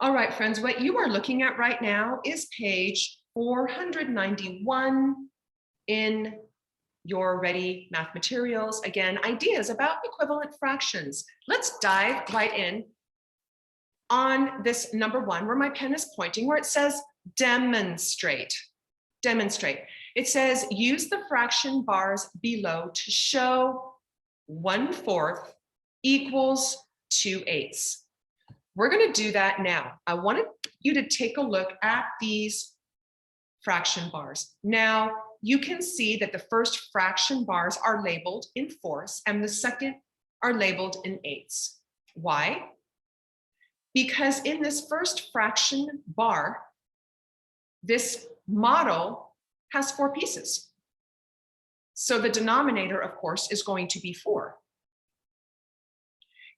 All right, friends, what you are looking at right now is page 491 in your Ready Math Materials. Again, ideas about equivalent fractions. Let's dive right in on this number one where my pen is pointing, where it says demonstrate. Demonstrate. It says use the fraction bars below to show 1/4 equals 2/8. We're going to do that now. I wanted you to take a look at these fraction bars. Now, you can see that the first fraction bars are labeled in fourths and the second are labeled in eighths. Why? Because in this first fraction bar, this model has 4 pieces. So the denominator, of course, is going to be 4.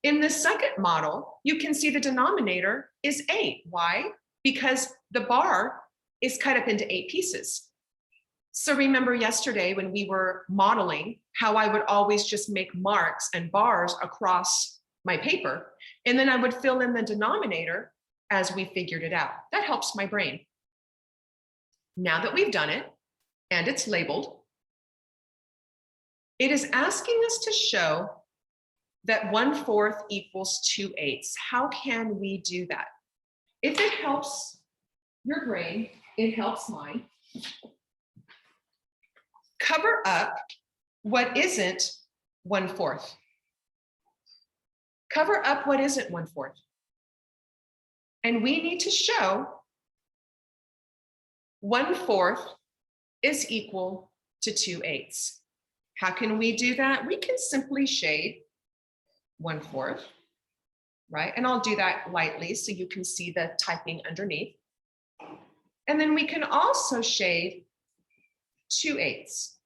In the second model, you can see the denominator is 8. Why? Because the bar is cut up into 8 pieces. So remember yesterday when we were modeling how I would always just make marks and bars across my paper, and then I would fill in the denominator as we figured it out. That helps my brain. Now that we've done it and it's labeled, it is asking us to show that 1/4 equals 2/8. How can we do that? If it helps your brain, it helps mine. Cover up what isn't 1/4. Cover up what isn't 1/4. And we need to show 1/4 is equal to 2/8. How can we do that? We can simply shade 1/4, right? And I'll do that lightly so you can see the typing underneath. And then we can also shade 2/8.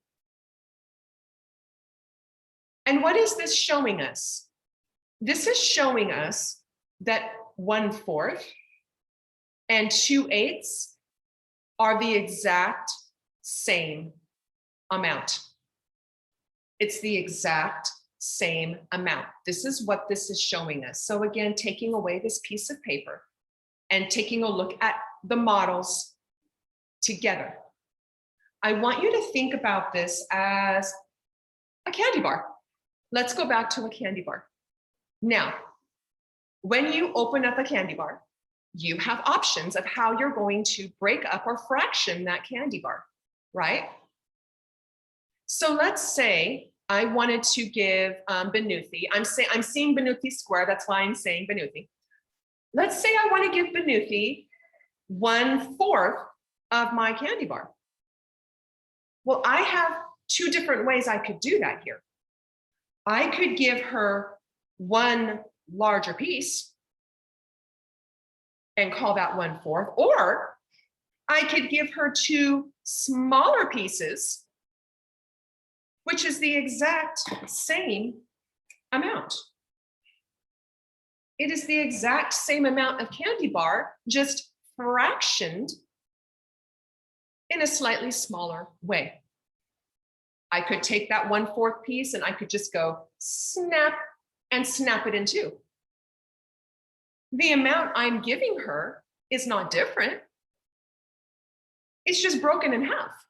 And what is this showing us? This is showing us that 1/4 and 2/8 are the exact same amount. It's the exact same amount. This is what this is showing us. So again, taking away this piece of paper and taking a look at the models together. I want you to think about this as a candy bar. Let's go back to a candy bar. Now, when you open up a candy bar, you have options of how you're going to break up or fraction that candy bar, right? So let's say I wanted to give Benuthi, I'm seeing Benuthi square, that's why I'm saying Benuthi. Let's say I want to give Benuthi 1/4 of my candy bar. Well, I have 2 different ways I could do that here. I could give her 1 larger piece and call that 1/4, or I could give her 2 smaller pieces, which is the exact same amount. It is the exact same amount of candy bar, just fractioned in a slightly smaller way. I could take that 1/4 piece and I could just go snap and snap it in 2. The amount I'm giving her is not different. It's just broken in half.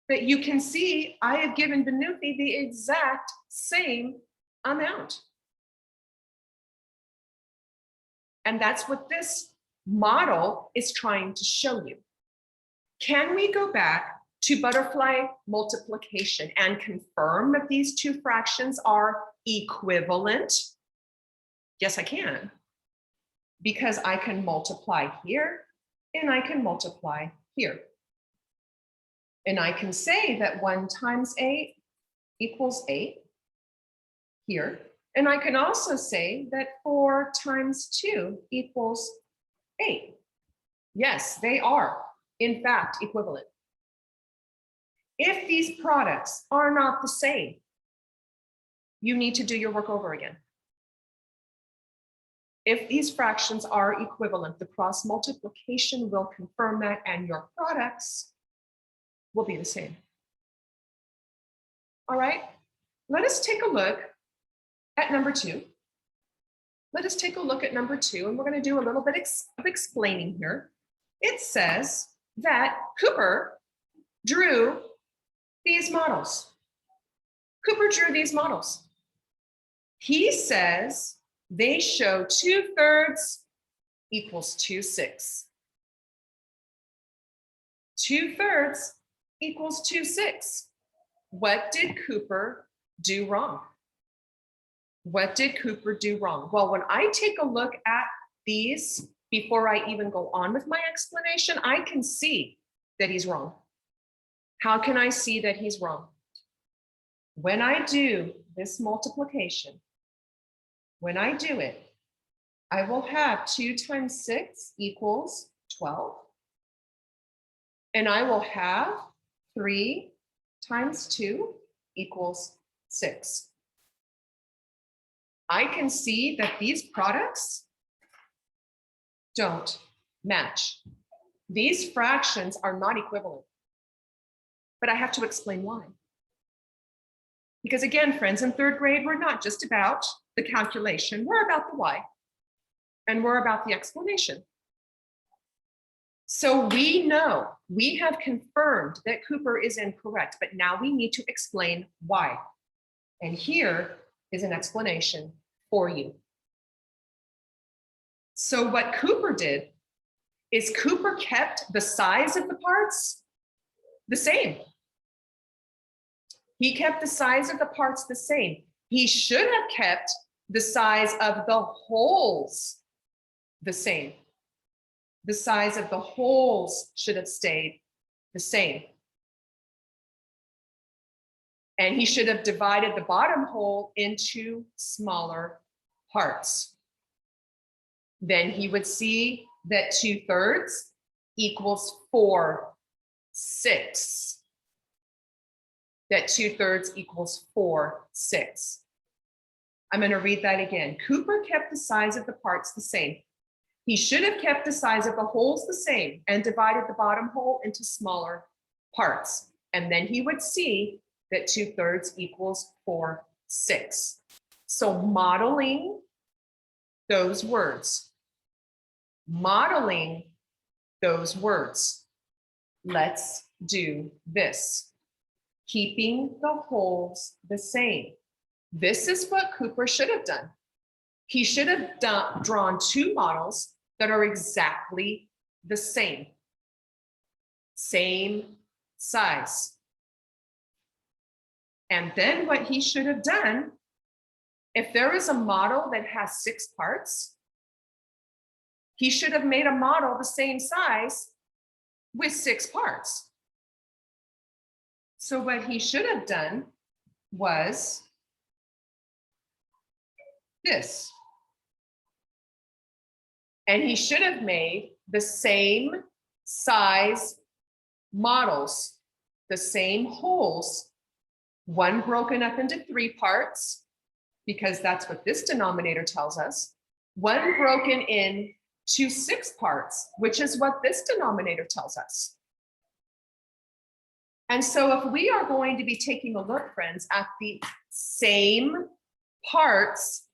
But you can see I have given Benuthi the exact same amount. And that's what this model is trying to show you. Can we go back to butterfly multiplication and confirm that these 2 fractions are equivalent? Yes, I can. Because I can multiply here and I can multiply here. And I can say that 1 times 8 equals 8 here. And I can also say that 4 times 2 equals 8. Yes, they are, in fact, equivalent. If these products are not the same, you need to do your work over again. If these fractions are equivalent, the cross multiplication will confirm that, and your products will be the same. All right, let us take a look at number 2. let us take a look at number 2, and we're going to do a little bit of explaining here. It says that Cooper drew these models. Cooper drew these models. He says they show 2/3 equals 2/6. 2/3 equals 2/6. What did Cooper do wrong? What did Cooper do wrong? Well, when I take a look at these, before I even go on with my explanation, I can see that he's wrong. How can I see that he's wrong? When I do this multiplication, when I do it, I will have 2 times 6 equals 12. And I will have 3 times 2 equals 6. I can see that these products don't match. These fractions are not equivalent. But I have to explain why. Because again, friends, in 3rd grade, we're not just about the calculation, we're about the why, and we're about the explanation. So we know, we have confirmed that Cooper is incorrect, but now we need to explain why. And here is an explanation for you. So what Cooper did is Cooper kept the size of the parts the same. He kept the size of the parts the same. He should have kept the size of the holes the same. The size of the holes should have stayed the same. And he should have divided the bottom hole into smaller parts. Then he would see that 2/3 equals 4/6. That 2/3 equals 4/6. I'm going to read that again. Cooper kept the size of the parts the same. He should have kept the size of the holes the same and divided the bottom hole into smaller parts. And then he would see that 2/3 equals 4/6. So modeling those words, let's do this. Keeping the holes the same. This is what Cooper should have done. He should have drawn 2 models that are exactly the same size. And then what he should have done, if there is a model that has 6 parts, he should have made a model the same size with 6 parts. So what he should have done was this. And he should have made the same size models, the same holes, one broken up into 3 parts, because that's what this denominator tells us, one broken into 6 parts, which is what this denominator tells us. And so if we are going to be taking a look, friends, at the same parts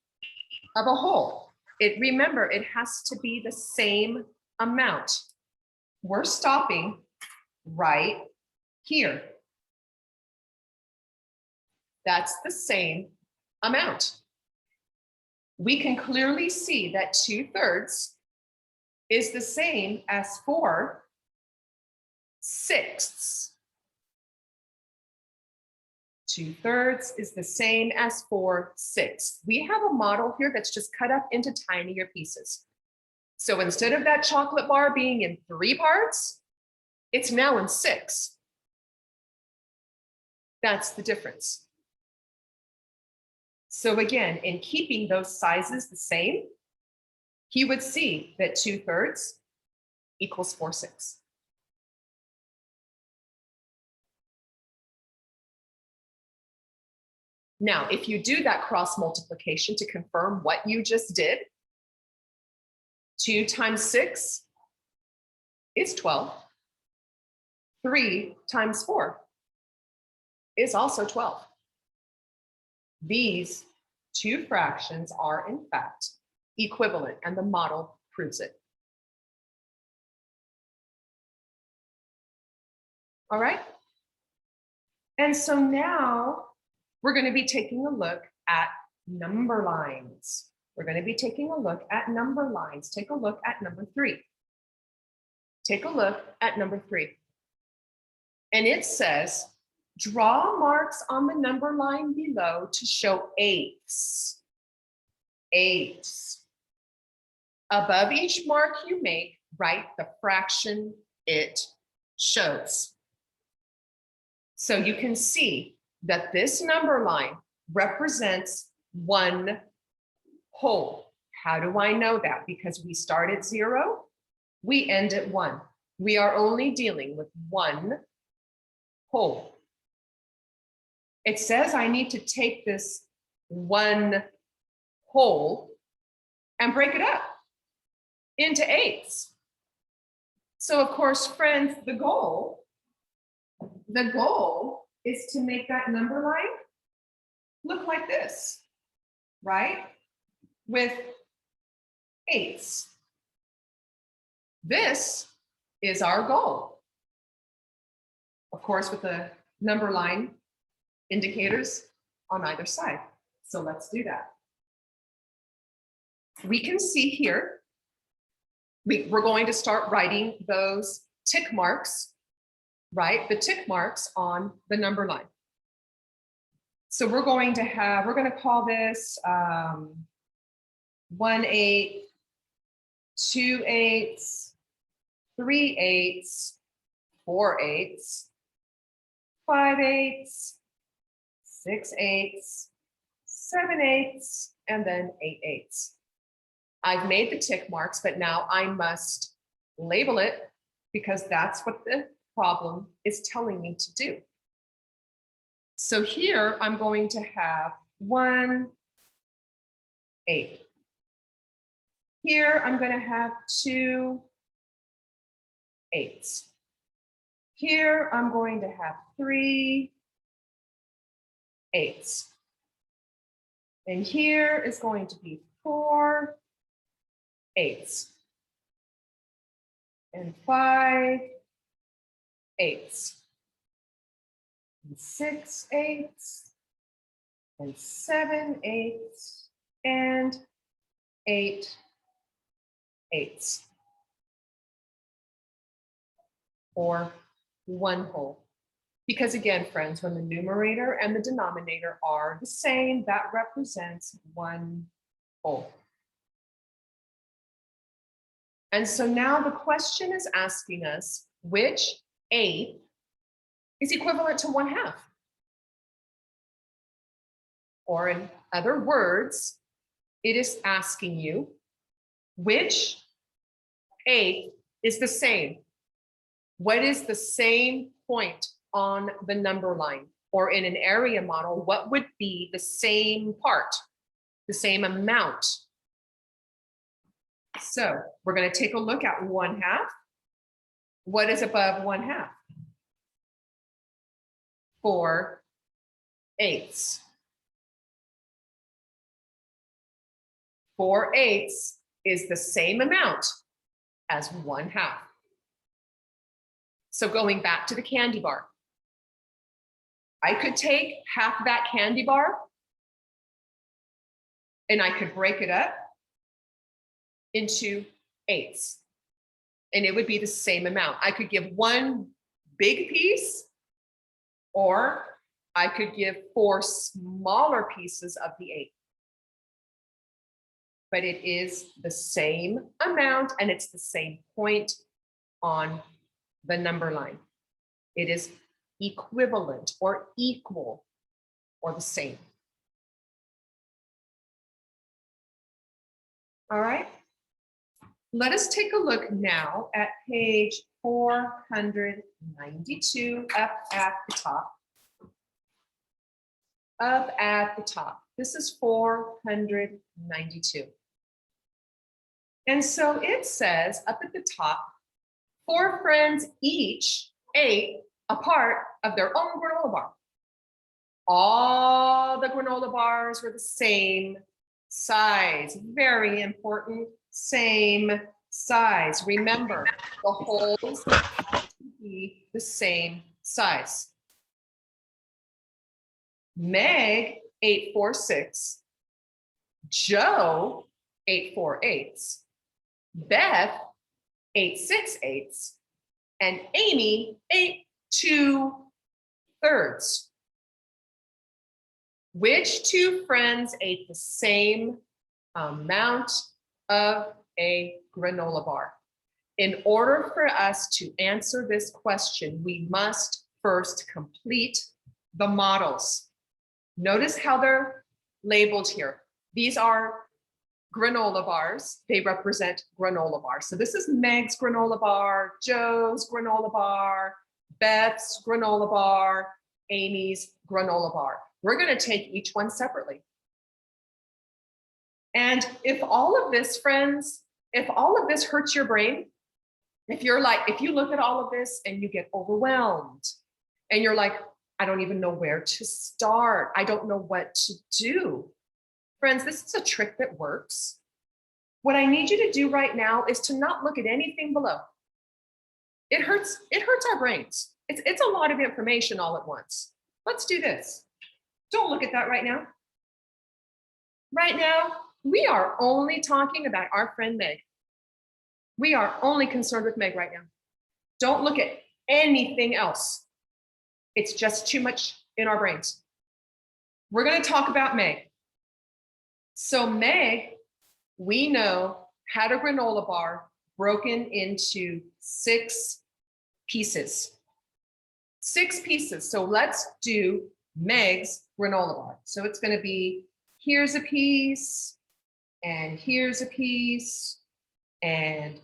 of a whole, remember, it has to be the same amount. We're stopping right here. That's the same amount. We can clearly see that 2/3 is the same as 4/6. 2/3 is the same as 4/6. We have a model here that's just cut up into tinier pieces. So instead of that chocolate bar being in 3 parts, it's now in 6. That's the difference. So again, in keeping those sizes the same, he would see that 2/3 equals 4/6. Now, if you do that cross multiplication to confirm what you just did, 2 times 6 is 12. 3 times 4 is also 12. These 2 fractions are, in fact, equivalent, and the model proves it. All right. And so now we're going to be taking a look at number lines. We're going to be taking a look at number lines. Take a look at number 3. Take a look at number 3. And it says, draw marks on the number line below to show eighths. Eighths. Above each mark you make, write the fraction it shows. So you can see that this number line represents 1 whole. How do I know that? Because we start at 0, we end at 1. We are only dealing with 1 whole. It says I need to take this 1 whole and break it up into eighths. So of course, friends, the goal is to make that number line look like this, right? With eighths. This is our goal. Of course, with the number line indicators on either side. So let's do that. We can see here, we're going to start writing those tick marks, right? The tick marks on the number line. So we're going to call this 1/8, 2/8, 3/8, 4/8, 5/8, 6/8, 7/8, and then 8/8. I've made the tick marks, but now I must label it because that's what the problem is telling me to do. So here I'm going to have 1/8. Here I'm going to have 2/8. Here I'm going to have 3/8. And here is going to be 4/8. And 5/8. And 6/8. And 7/8. And 8/8. Or 1 whole. Because again, friends, when the numerator and the denominator are the same, that represents 1 whole. And so now the question is asking us which eighth is equivalent to 1/2. Or in other words, it is asking you which eighth is the same. What is the same point on the number line? Or in an area model, what would be the same part, the same amount? So we're going to take a look at 1/2. What is above 1/2? 4/8. 4/8 is the same amount as 1/2. So going back to the candy bar, I could take half that candy bar and I could break it up into eighths, and it would be the same amount. I could give 1 big piece, or I could give 4 smaller pieces of the eighth. But it is the same amount and it's the same point on the number line. It is equivalent or equal or the same. All right. Let us take a look now at page 492 up at the top. Up at the top. This is 492. And so it says up at the top, 4 friends each ate a part of their own granola bar. All the granola bars were the same size, very important, same size. Remember, the holes have to be the same size. Meg, 846. Joe, 848. Beth, 868. And Amy, 8/2. Which two friends ate the same amount of a granola bar? In order for us to answer this question, we must first complete the models. Notice how they're labeled here. These are granola bars. They represent granola bars. So this is Meg's granola bar, Joe's granola bar, Beth's granola bar, Amy's granola bar. We're going to take each one separately. And if all of this, friends, if all of this hurts your brain, if you look at all of this and you get overwhelmed and you're like, I don't even know where to start. I don't know what to do. Friends, this is a trick that works. What I need you to do right now is to not look at anything below. It hurts our brains. It's a lot of information all at once. Let's do this. Don't look at that right now. Right now, we are only talking about our friend Meg. We are only concerned with Meg right now. Don't look at anything else. It's just too much in our brains. We're going to talk about Meg. So Meg, we know, had a granola bar broken into 6 pieces. 6 pieces. So let's do Meg's granola bar. So it's going to be, here's a piece, and here's a piece, and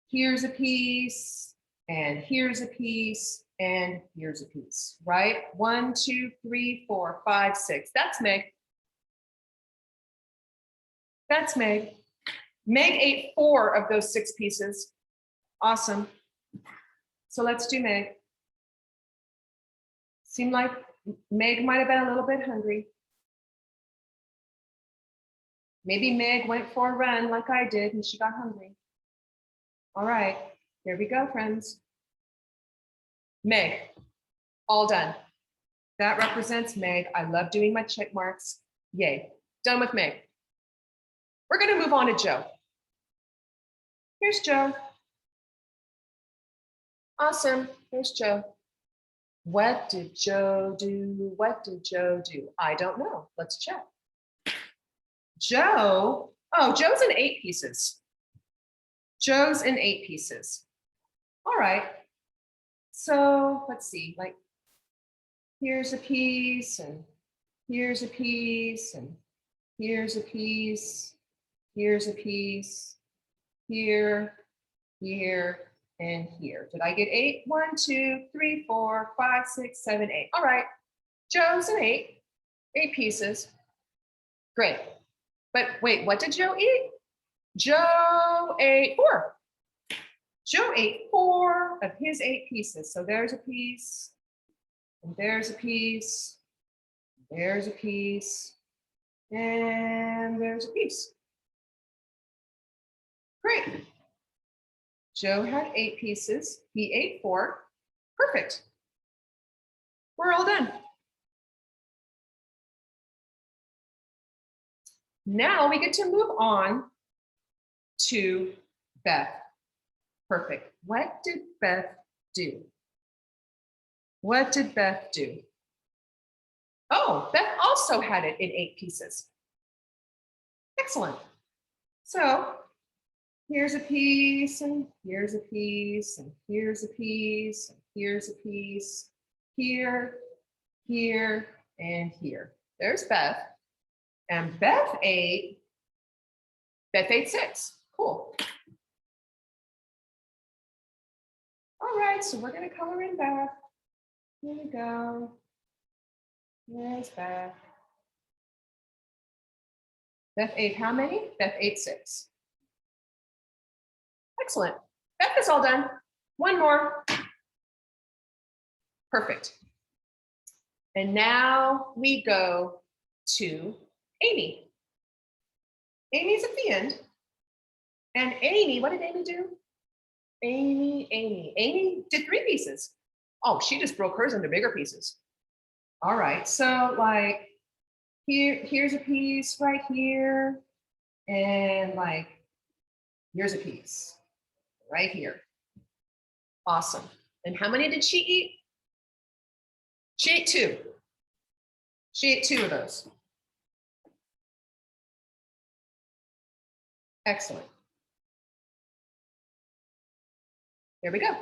here's a piece, and here's a piece, and here's a piece, right? 1, 2, 3, 4, 5, 6. That's Meg. That's Meg. Meg ate 4 of those 6 pieces. Awesome. So let's do Meg. Seemed like Meg might have been a little bit hungry. Maybe Meg went for a run like I did and she got hungry. All right, here we go, friends. Meg, all done. That represents Meg. I love doing my check marks. Yay, done with Meg. We're going to move on to Joe. Here's Joe. Awesome. Here's Joe. What did Joe do? What did Joe do? I don't know. Let's check. Joe, Joe's in 8 pieces. Joe's in 8 pieces. All right. So let's see, like, here's a piece, and here's a piece, and here's a piece, here's a piece, here, here, and here. Did I get 8? 1, 2, 3, 4, 5, 6, 7, 8. All right, Joe's an 8 pieces. Great. But wait, what did Joe eat? Joe ate 4. Joe ate 4 of his 8 pieces. So there's a piece, and there's a piece, there's a piece, and there's a piece. Great. Joe had 8 pieces. He ate 4. Perfect. We're all done. Now we get to move on to Beth. Perfect. What did Beth do? What did Beth do? Oh, Beth also had it in 8 pieces. Excellent. So here's a piece, and here's a piece, and here's a piece, and here's a piece, here, here, and here. There's Beth. And Beth ate 6. Cool. All right, so we're going to color in Beth. Here we go. There's Beth. Beth ate how many? Beth ate 6. Excellent. Beth is all done. One more. Perfect. And now we go to Amy. Amy's at the end. And Amy, what did Amy do? Amy did 3 pieces. Oh, she just broke hers into bigger pieces. All right, so like here's a piece right here. And like, here's a piece right here. Awesome. And how many did she eat? She ate 2. She ate 2 of those. Excellent. There we go.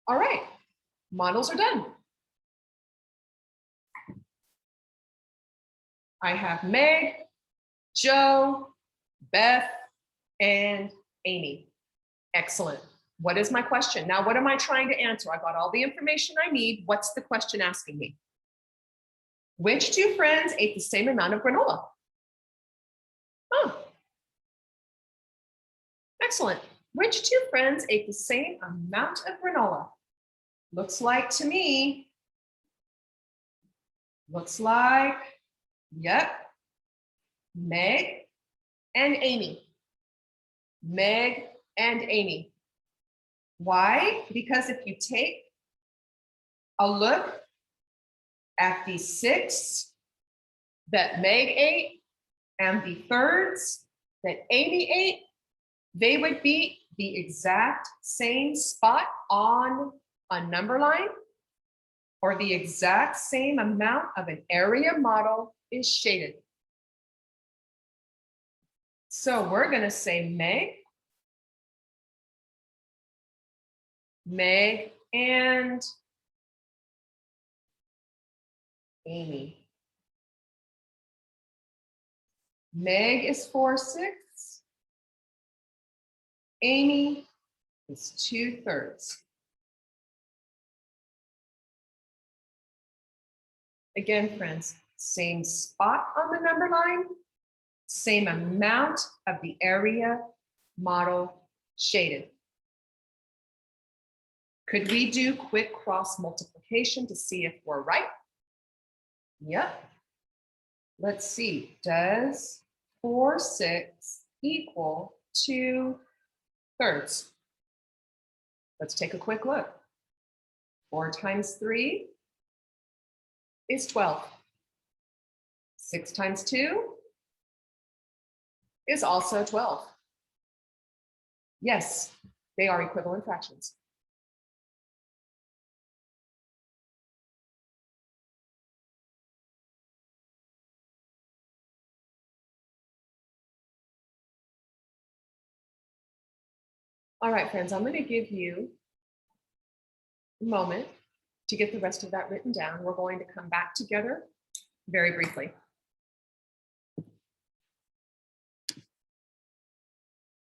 All right, models are done. I have Meg, Joe, Beth, and Amy. Excellent. What is my question? Now, what am I trying to answer? I got all the information I need. What's the question asking me? Which 2 friends ate the same amount of granola? Oh, excellent. Which 2 friends ate the same amount of granola? Looks like to me, yep, Meg and Amy. Meg and Amy. Why? Because if you take a look at the 6 that Meg ate and the 3rds that Amy ate, they would be the exact same spot on a number line, or the exact same amount of an area model is shaded. So we're going to say Meg and Amy. Meg is 4/6. Amy is 2/3. Again, friends, same spot on the number line, same amount of the area model shaded. Could we do quick cross multiplication to see if we're right? Yep. Let's see, does 4/6 equal 2/3? Let's take a quick look. 4 times 3 is 12. 6 times 2 is also 12. Yes, they are equivalent fractions. All right, friends, I'm going to give you a moment to get the rest of that written down. We're going to come back together very briefly.